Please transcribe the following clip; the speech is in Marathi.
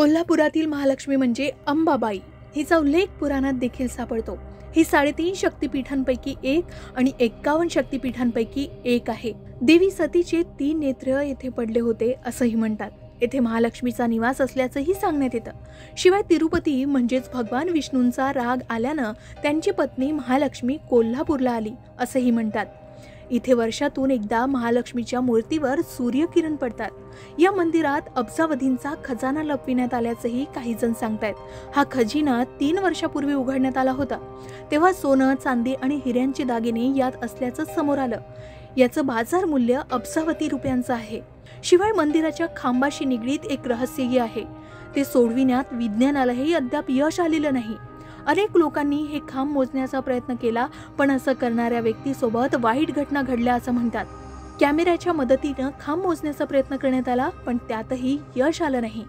कोल्हापुरातील महालक्ष्मी म्हणजे अंबाबाई हिचा उल्लेख पुराणात देखील सापडतो। ही 3.5 शक्तिपीठांपैकी एक आणि 51 शक्तिपीठांपैकी एक आहे। देवी सतीचे 3 नेत्र येथे पडले होते असंही म्हणतात। येथे महालक्ष्मीचा निवास असल्याचंही सांगण्यात येतं। शिवाय तिरुपती म्हणजेच भगवान विष्णूंचा राग आल्यानं त्यांची पत्नी महालक्ष्मी कोल्हापूरला आली असंही म्हणतात। इथे वर्षातून एकदा महालक्ष्मीच्या मूर्तीवर सूर्यकिरण पडतात। या मंदिरात अब्जावधींचा खजाना लपविण्यात आल्याचंही काही जण सांगतायत। हा खजिना 3 वर्षापूर्वी उघडण्यात आला होता, तेव्हा सोनं, चांदी आणि हिऱ्यांचे दागिने यात असल्याचं समोर आलं। याचं बाजार मूल्य अब्जावधी रुपयांचं आहे। शिवाय मंदिराच्या खांबाशी निगडीत एक रहस्यही आहे, ते सोडविण्यात विज्ञानालाही अद्याप यश आलेलं नाही। अनेक लोकांनी हे खांब मोजण्याचा प्रयत्न केला, पण असं करणाऱ्या व्यक्तीसोबत वाईट घटना घडल्या असं म्हणतात। कॅमेऱ्याच्या मदतीनं खांब मोजण्याचा प्रयत्न करण्यात आला, पण त्यातही यश आलं नाही।